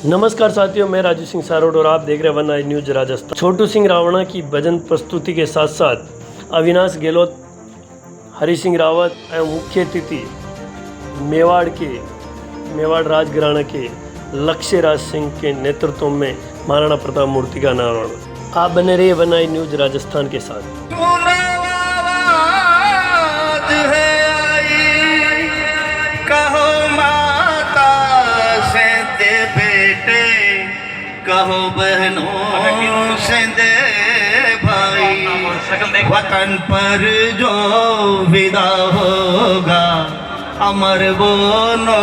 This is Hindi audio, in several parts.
नमस्कार साथियों, मैं राजू सिंह सारोड और आप देख रहे हैं वन आई न्यूज राजस्थान। छोटू सिंह रावणा की भजन प्रस्तुति के साथ साथ अविनाश गहलोत, हरि सिंह रावत एवं मुख्य अतिथि मेवाड़ राजघराना के लक्ष्य राज सिंह के नेतृत्व में महाराणा प्रताप मूर्ति का अनावरण। आप बने रहिए वन आई न्यूज राजस्थान के साथ। कहो बहनों से दे भाई, वतन पर जो विदा होगा अमर वो नो।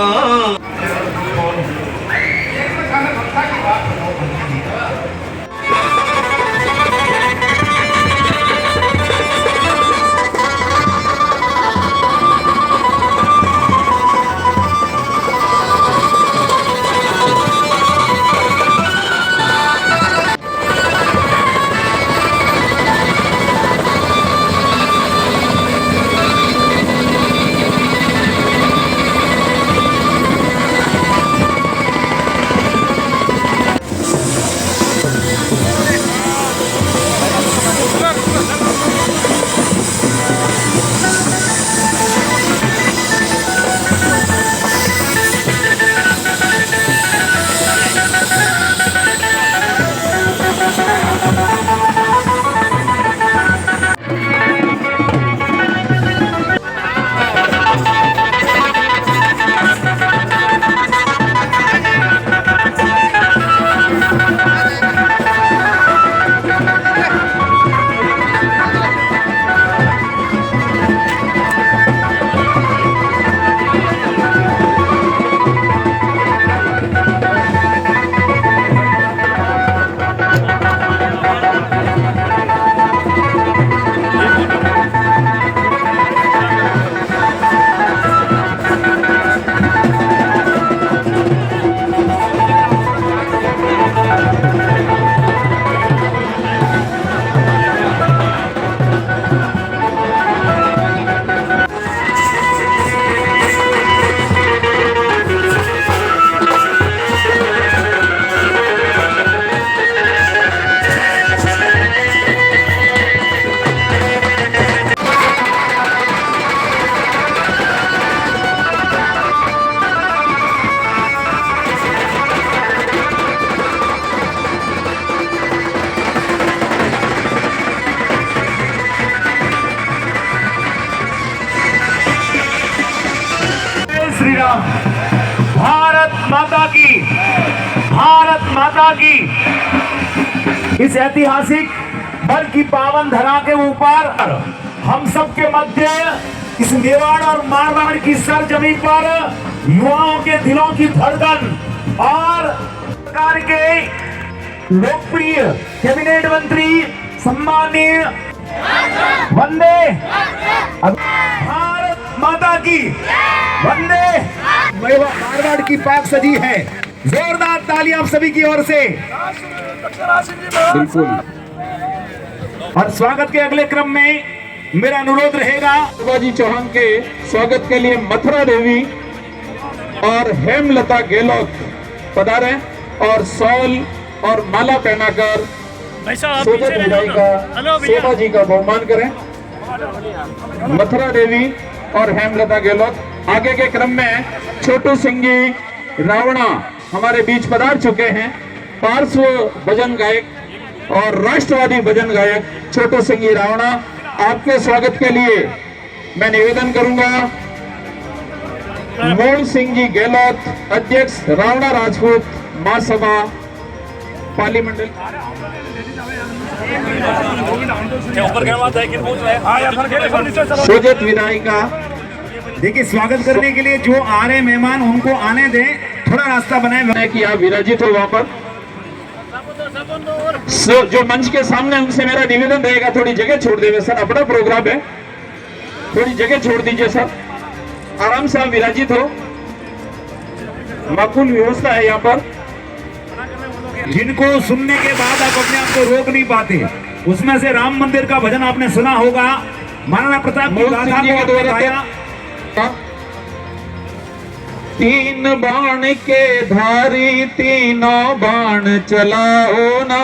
श्री राम। भारत माता की इस ऐतिहासिक बल की पावन धरा के ऊपर हम सबके मध्य इस मेवाड़ और मारवाड़ की सरजमी पर युवाओं के दिलों की धड़कन और सरकार के लोकप्रिय कैबिनेट मंत्री सम्माननीय वंदे भारत माता की वंदे मारवाड़ की पाक सजी है। जोरदार तालियां आप सभी की ओर से। बिल्कुल। और स्वागत के अगले क्रम में मेरा अनुरोध रहेगा शिवाजी चौहान के स्वागत के लिए मथुरा देवी और हेमलता गहलोत पधारे और शॉल और माला पहनाकर सोजत विदाई का शोभा जी का बहुमान करें। मथुरा देवी और हेमलता गहलोत। आगे के क्रम में छोटू सिंह जी रावणा हमारे बीच पधार चुके हैं। पार्श्व भजन गायक और राष्ट्रवादी भजन गायक छोटू सिंह जी रावणा, आपके स्वागत के लिए मैं निवेदन करूंगा मोल सिंह जी गहलोत, अध्यक्ष रावणा राजपूत महासभा पार्लियामेंट। सोजत विदाई का देखिए, स्वागत करने के लिए जो आ रहे मेहमान उनको आने दें, थोड़ा रास्ता बनाए कि आप विराजित हो वहां पर। जो मंच के सामने उनसे मेरा निवेदन रहेगा थोड़ी जगह छोड़ देवे सर, अपना प्रोग्राम है, थोड़ी जगह छोड़ दीजिए सर, आराम से आप विराजित हो। माकूल व्यवस्था है यहाँ पर। जिनको सुनने के बाद आप अपने आप को रोक नहीं पाते, उसमें से राम मंदिर का भजन आपने सुना होगा। महाराणा प्रताप की गाथा को बताया। तीन बाण के धारी तीनों बाण चलाओ ना।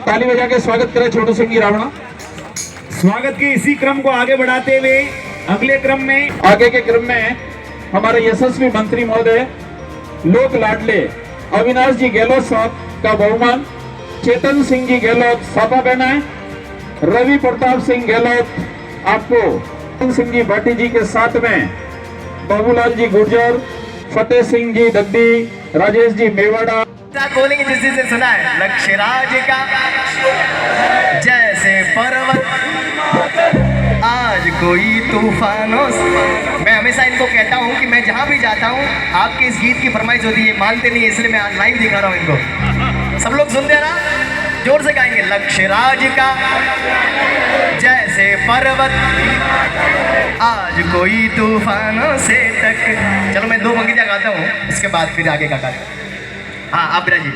ताली बजा के स्वागत करें छोटू सिंह जी रावणा। स्वागत के इसी क्रम को आगे बढ़ाते हुए अगले क्रम में आगे के क्रम में हमारे यशस्वी मंत्री महोदय लोक लाडले अविनाश जी गहलोत साहब का बहुमान चेतन सिंह जी गहलोत सापा पहना है। रवि प्रताप सिंह गहलोत आपको चेतन सिंह जी भाटी जी के साथ में बाबूलाल जी गुर्जर, फतेह सिंह जी दद्दी, राजेश जी मेवाड़ा बोलेंगे जिस दिन से सुना है लक्ष्य राज का जैसे पर्वत आज कोई तूफानों से। मैं हमेशा इनको कहता हूँ कि मैं जहाँ भी जाता हूँ आपके इस गीत की फरमाइश होती है, मानते नहीं है, इसलिए मैं आज लाइव दिखा रहा हूँ इनको। सब लोग सुनते हैं ना, जोर से गाएंगे। लक्ष्य राज का जैसे पर्वत आज कोई तूफानों से तक। चलो मैं 2 पंक्तियाँ गाता हूँ, उसके बाद फिर आगे का गाता हूँ। हाँ आप राजी।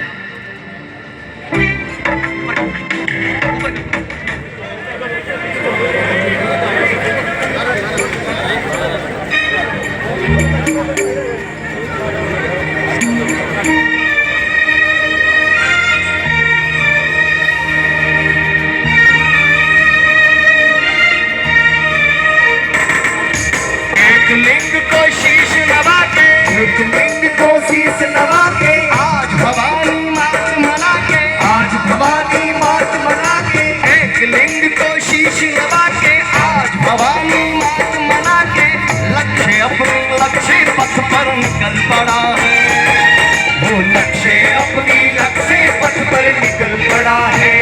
एक लिंग को शीश नवा के, एक लिंग को शीश नवा के आज भवानी मात मना के, आज भवानी मात मना के। एक लिंग को शीश नवा के आज भवानी मात मना के लक्ष्य अपने लक्ष्य पथ पर निकल पड़ा है। वो लक्ष्य अपनी लक्ष्य पथ पर निकल पड़ा है।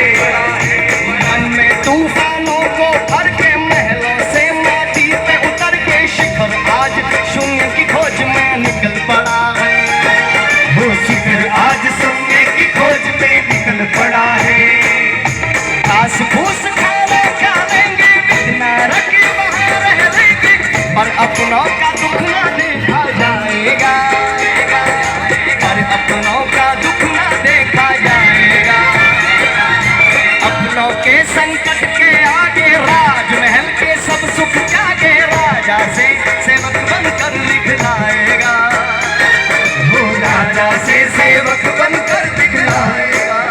मन में तूफानों को भर के महलों से माटी पे उतर के शिखर आज शून्य की खोज में निकल पड़ा है। वो शिखर आज शून्य की खोज में निकल पड़ा है। घास फूस खाने खा लेंगे, बिना रखे वहाँ रह लेंगे, पर अपनों का दुख ना देखा जाएगा, पर अपनों का दुख ना देखा जाएगा। अपनों के संकट के आगे राजमहल के सब सुख जागे, राजा से सेवक बनकर दिखलाएगा, वो राजा से सेवक बनकर दिखलाएगा।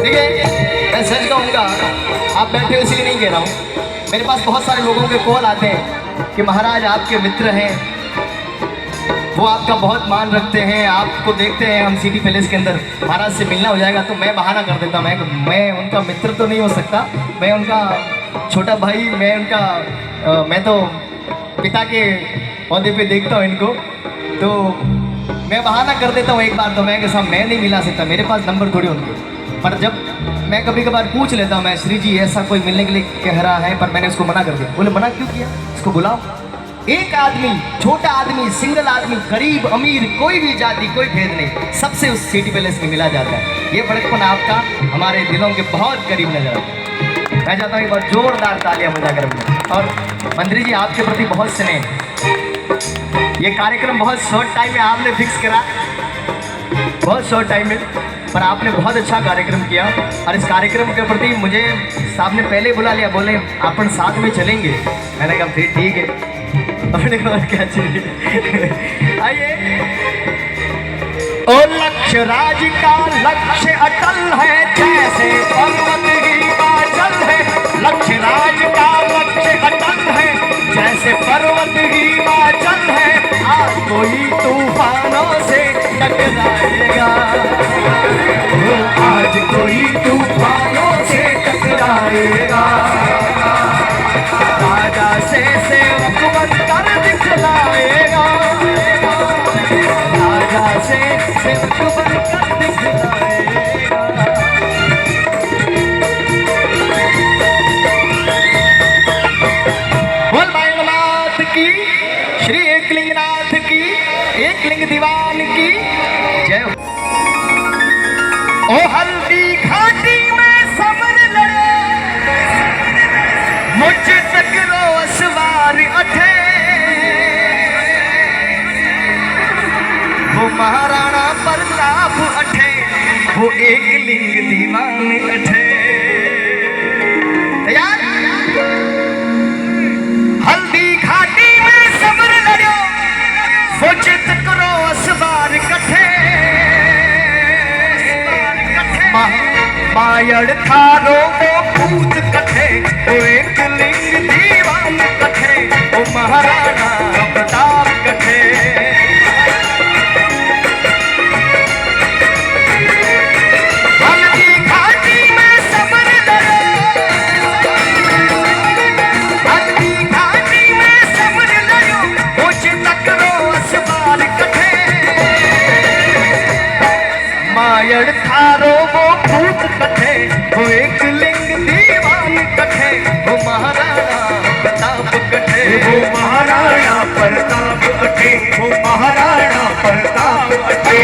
देखिए मैं सच कहूँगा, आप बैठे हो इसलिए नहीं कह रहा हूँ, मेरे पास बहुत सारे लोगों के कॉल आते हैं कि महाराज आपके मित्र हैं, वो आपका बहुत मान रखते हैं, आपको देखते हैं हम सिटी पैलेस के अंदर, महाराज से मिलना हो जाएगा। तो मैं बहाना कर देता, मैं उनका मित्र तो नहीं हो सकता, मैं उनका छोटा भाई, मैं तो पिता के पौधे पे देखता हूँ इनको, तो मैं बहाना कर देता हूँ एक बार। तो मैं के साथ मैं नहीं मिला सकता, मेरे पास नंबर थोड़ी उनके। पर जब मैं कभी कभार पूछ लेता हूँ, मैं श्री जी ऐसा कोई मिलने के लिए कह रहा है, पर मैंने उसको मना कर दिया। बोले मना क्यों किया, इसको बुलाओ। एक आदमी, छोटा आदमी, सिंगल आदमी, गरीब अमीर, कोई भी जाति, कोई भेद नहीं, सबसे उस सिटी पैलेस में मिला जाता है। ये बड़कपन आपका हमारे दिलों के बहुत करीब नजर आता है। मैं चाहता हूँ एक बार जोरदार तालियां बजाकर अपने। और मंत्री जी आपके प्रति बहुत स्नेह, ये कार्यक्रम बहुत शॉर्ट टाइम में आपने फिक्स करा, बहुत शॉर्ट टाइम में, पर आपने बहुत अच्छा कार्यक्रम किया। और इस कार्यक्रम के प्रति मुझे साहब ने पहले बुला लिया, बोले अपन साथ में चलेंगे। मैंने कहा फिर ठीक है, अपने को क्या चाहिए। आइए। ओ लक्ष्य राज का लक्ष्य अटल है, जैसे पर्वत हिमाचल है। लक्ष्य राज का लक्ष्य अटल है, जैसे पर्वत हिमाचल है। आज कोई तूफानों से टकराएगा, आज कोई तूफानों से टकराएगा। राजा से सेवक बनकर दिखलाएगा, राजा से सेवक बनकर दिखलाएगा। बोल भोलेनाथ की, श्री एकलिंगनाथ की, एकलिंग दीवान की जय। ओ हल्दी घाटी में समर लड़े, मुझ तक रो सवार अठे। वो महाराणा प्रताप अठे, वो एक लिंग दीवान अठे। तैयार? हल्दी घाटी में समर लड़ो, सोचित करो असबार कठे। मायड़ थारो वो भूत कठे, ओ एक लिंग दीवान कठे, ओ महाराणा प्रताप कठे। हल्दी घाटी में समर लड़ो, हल्दी घाटी में समर लड़ो, सोचित करो असबार कठे। मायड़ थारो वो भूत कठे, वो एक लिंग दीवान कठे, वो महाराणा प्रताप कठे, वो महाराणा प्रताप अठे, वो महाराणा प्रताप अठे।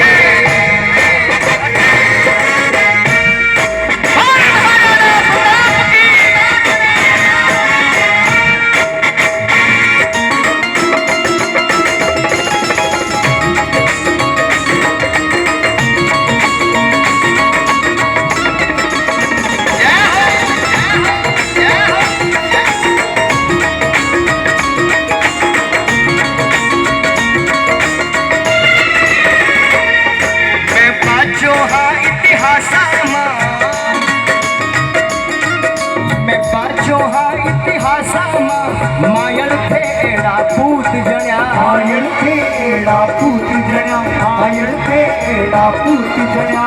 मायड़ थे एड़ा पूत जण्या, मायड़ थे एड़ा पूत जण्या, मायड़ थे एड़ा पूत जण्या।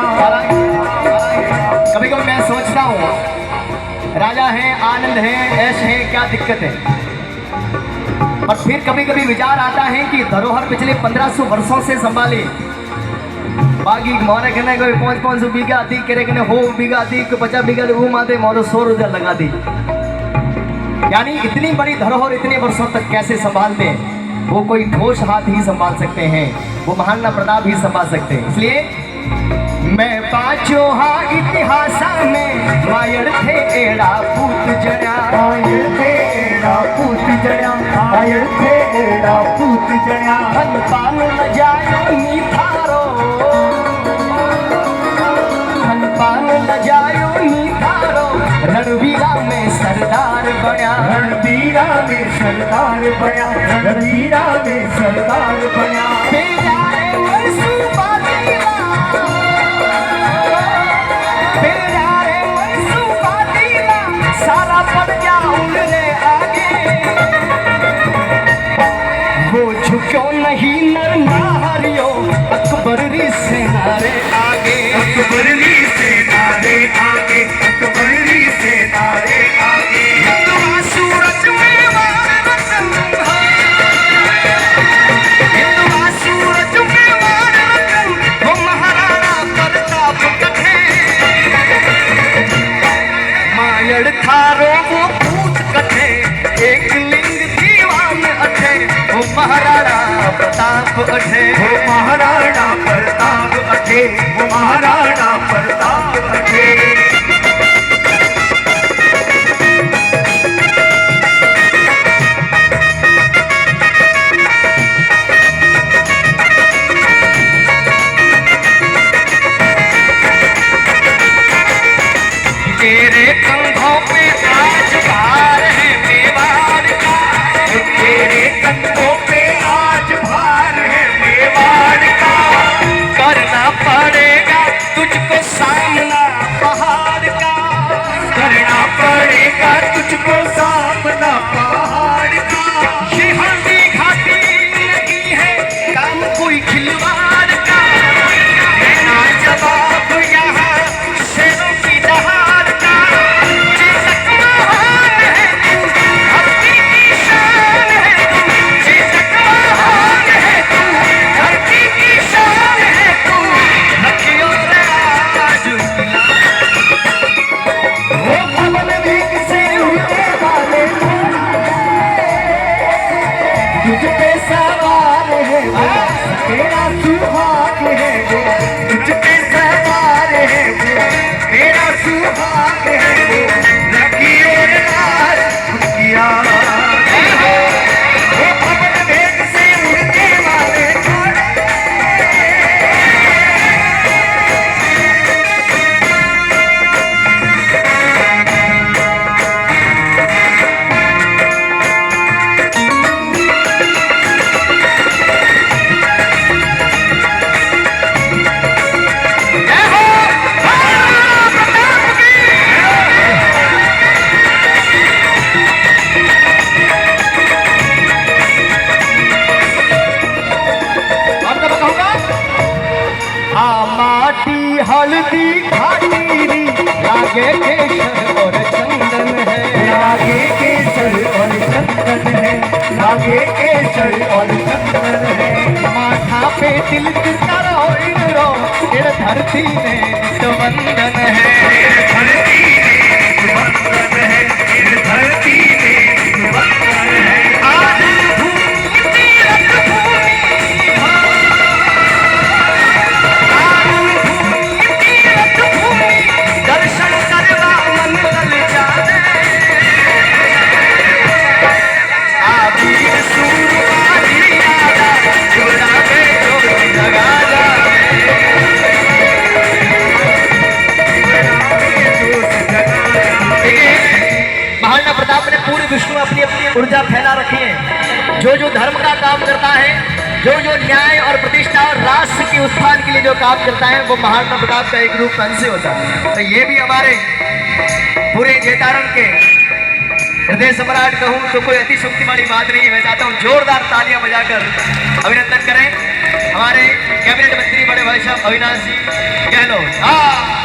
कभी कभी मैं सोचता हूँ, राजा है, आनंद है, ऐश है, क्या दिक्कत है। और फिर कभी कभी विचार आता है कि धरोहर पिछले 1500 वर्षों से संभाली, बाकी मोरे कहने कोई 500 बीघा अधिक करे कहने हो बीघा अधिक 50 बीघा वो माते मोरो 100 रुपया लगा दी। यानी इतनी बड़ी धरोहर इतने वर्षों तक कैसे संभालते हैं? वो कोई ठोस हाथ ही संभाल सकते हैं, वो महाराणा प्रताप ही संभाल सकते हैं। इसलिए मैं पाँचों हाँ इतिहास में मायड़ थे एड़ा पूत जण्या, मायड़ थे एड़ा पूत जण्या, मायड़ थे एड़ा पूत जण्या। धन पान न जायो नी थारो, धन पान न जायो नी थारो, रणवीरा में सरदार बण्या, रणवीरा में सरदार बण्या, रणवीरा में सरदार बण्या। बेजारे मनसूबा दीला, बेजारे मनसूबा दीला, सारा पड़ गया उनने आगे। वो झुक्यो नहीं नर नारियो, अकबर री सेना रे आगे, अकबर री सेना रे आगे, अकबर री सेना रे आगे। हिंदुआ सूरज में वार रतन, हिंदुआ सूरज में वार रतन, वो महाराणा प्रताप कठे। मायड़ थारो वो भूत कठे, एक लिंग दीवान अठे, वो महाराणा प्रताप अठे, वो महाराणा प्रताप अठे, वो महाराणा प्रताप अठे। तेरे कंधों पे आज भार है मेवाड़ का, तेरे कंधों पे आज भार है मेवाड़ का। करना पड़ेगा तुझको साथ तिलक करो रो इड़ धरती में नित वंदन है धरती में वंदन है इड़ धरती में वंदन है आज भूमि तीरथ भूमि तीरथ भूमि दर्शन करवा मन ललचावे आबीर सूरवारी आदा जुड़ावे जोत जगा जावे महाराणा प्रताप ने पूरे विश्व में अपनी अपनी ऊर्जा फैला रखी है। जो धर्म का काम करता है, जो न्याय और प्रतिष्ठा और राष्ट्र के उत्थान के लिए जो काम करता है, वो महाराणा प्रताप का एक रूप अंश होता है। तो ये भी हमारे पूरे जेतारण के हृदय सम्राट कहूँ तो कोई अतिशुक्ति वाली बात नहीं है। मैं चाहता हूँ जोरदार तालियां बजाकर अभिनंदन करें हमारे कैबिनेट मंत्री बड़े भाई साहब अविनाश जी गहलोत। हाँ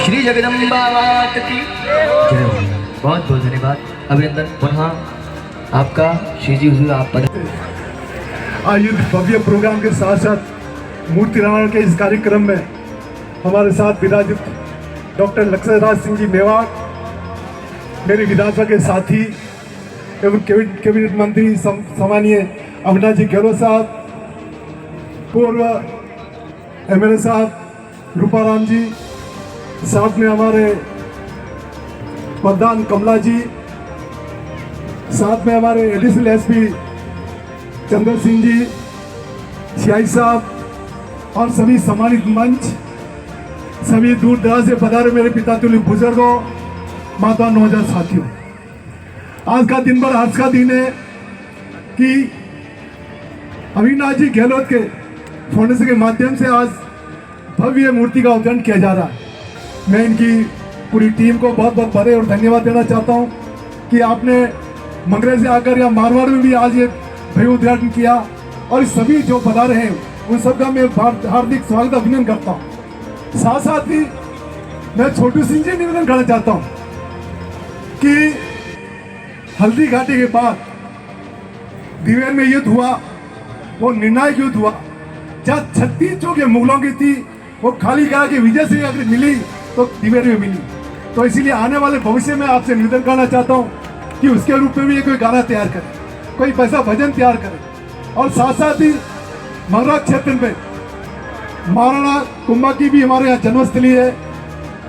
श्री जगदम्बा मात की जय हो। बहुत बहुत धन्यवाद, अभिनंदन पुनः आपका। श्री जी हुजूर आप पर आज इस भव्य प्रोग्राम के साथ साथ मूर्ति रावण के इस कार्यक्रम में हमारे साथ विराजित डॉक्टर लक्ष्मणराज सिंह जी मेवाड़, मेरे विधानसभा के साथी एवं कैबिनेट मंत्री सम्मानीय अविनाश जी गहलोत साहब, पूर्व एमएलए साहब रूपाराम जी, साथ में हमारे प्रधान कमला जी, साथ में हमारे एडिशनल एसपी चंद्र सिंह जी, सियाई साहब और सभी सम्मानित मंच, सभी दूर दराज से पधारे मेरे पिता तुल्य बुजुर्गों, माता नौजवान साथियों। आज का दिन भर हर्ष का दिन है कि अविनाश जी गहलोत के फाउंडेशन के माध्यम से आज भव्य मूर्ति का उद्घाटन किया जा रहा है। मैं इनकी पूरी टीम को बहुत बहुत बधाई और धन्यवाद देना चाहता हूं कि आपने मंगरे से आकर या मारवाड़ में भी आज ये भव्य उद्घाटन किया, और सभी जो पधारे हैं उन सबका मैं हार्दिक स्वागत अभिनंदन करता हूं। साथ साथ ही मैं छोटू सिंह जी निवेदन करना चाहता हूं कि हल्दी घाटी के बाद दिवेर में युद्ध हुआ, वो निर्णायक युद्ध हुआ, जहाँ 36 जो के मुगलों की थी वो खाली कहा कि विजय से अगर मिली तो दिवेर में मिली। तो इसीलिए आने वाले भविष्य में आपसे निवेदन करना चाहता हूँ कि उसके रूप में भी कोई गाना तैयार करे, कोई पैसा भजन तैयार करे, और साथ साथ ही मगरा क्षेत्र में महाराणा कुंभा की भी हमारे यहाँ जन्मस्थली है,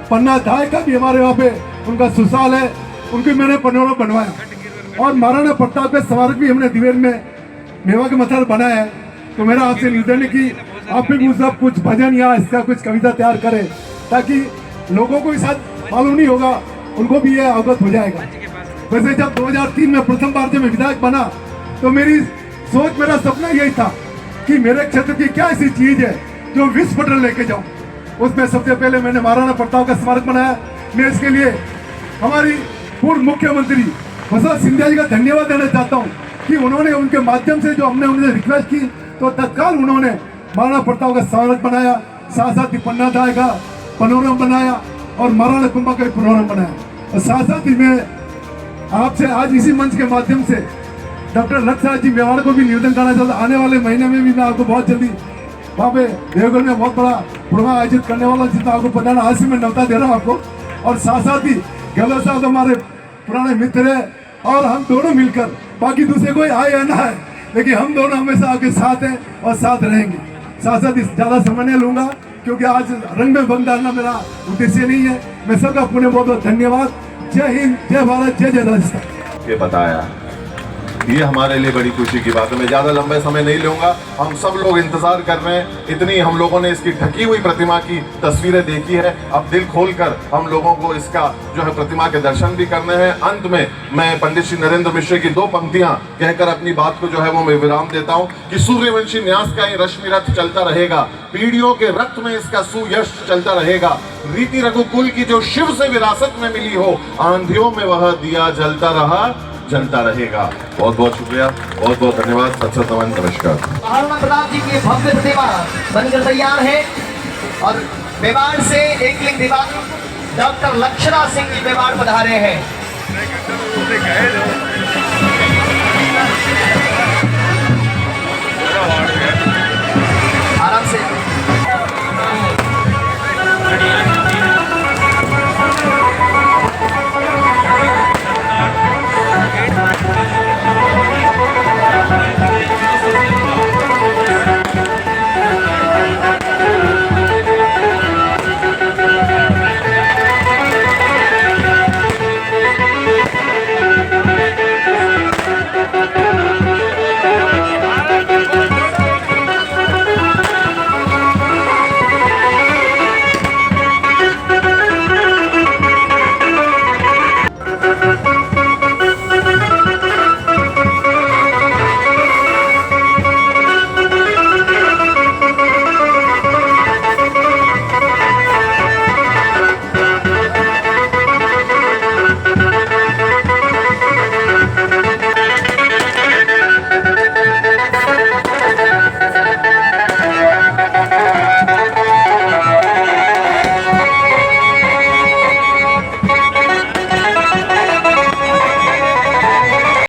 पन्ना धाय का भी हमारे वहाँ पे उनका सुसाल है, उनकी मैंने पनोरमा बनवाया, और महाराणा प्रताप के स्मारक भी हमने दिवेर में मेवा के मथार बनाया है। तो मेरा आपसे निवेदन है कि आप भी सब कुछ भजन या इसका कुछ कविता तैयार करें, ताकि लोगों को इस मालूम नहीं होगा, उनको भी यह अवगत हो जाएगा। वैसे जब 2003 में प्रथम बार जब मैं विधायक बना तो मेरी सोच, मेरा सपना यही था कि मेरे क्षेत्र की क्या ऐसी चीज है जो विश्व पटल लेके जाऊं। उसमें सबसे पहले मैंने महाराणा प्रताप का स्मारक बनाया। मैं इसके लिए हमारी पूर्व मुख्यमंत्री वसुंधरा सिंधिया जी का धन्यवाद देना चाहता हूँ कि उन्होंने उनके माध्यम से जो हमने उनसे रिक्वेस्ट की तो तत्काल उन्होंने महाराणा प्रताप का स्मारक बनाया, साथ साथ ही पन्ना धाय का पनोरमा बनाया और महाराणा कुंभा का पनोरमा बनाया। और साथ साथ ही मैं आपसे आज इसी मंच के माध्यम से डॉक्टर लक्ष्मणराज जी मेवाड़ को भी निवेदन करना चाहता हूँ, आने वाले महीने में भी मैं आपको बहुत जल्दी वहाँ पे देवगढ़ में बहुत बड़ा प्रोग्राम आयोजित करने वाला हूँ, जितना आपको पता है। आज से मैं न्योता दे रहा हूँ आपको। और साथ साथ ही गहलोत साहब हमारे पुराने मित्र है, और हम दोनों मिलकर, बाकी दूसरे कोई आए या ना आए, लेकिन हम दोनों हमेशा आपके साथ हैं और साथ रहेंगे। साथ साथ ज़्यादा समय नहीं लूँगा क्योंकि आज रंग में भंग डालना मेरा उद्देश्य नहीं है। मैं सबका पुनः बहुत बहुत धन्यवाद। जय हिंद, जय भारत, जय जय राजस्थान। ये बताया, ये हमारे लिए बड़ी खुशी की बात है। मैं ज़्यादा लंबे समय नहीं लूँगा, हम सब लोग इंतज़ार कर रहे हैं। इतनी हम लोगों ने इसकी ढकी हुई प्रतिमा की तस्वीरें देखी है, अब दिल खोलकर हम लोगों को इसका जो है प्रतिमा के दर्शन भी करने हैं। अंत में मैं पंडित श्री नरेंद्र मिश्र की 2 पंक्तियां कहकर अपनी बात को जो है वो मैं विराम देता हूं कि सूर्यवंशी न्यास का ये रश्मि रथ चलता रहेगा, पीढ़ियों के रक्त में इसका सुयश चलता रहेगा। रीति रघुकुल की जो शिव से विरासत में मिली हो, आंधियों में वह दिया जलता रहा, चलता रहेगा। बहुत बहुत शुक्रिया, बहुत बहुत धन्यवाद। सत नमन, नमस्कार। महाराणा प्रताप जी की भव्य प्रतिमा बनकर तैयार है, और मेवाड़ से एक लिंग दीवान डॉक्टर लक्ष्मणराज सिंह जी मेवाड़ पधारे हैं।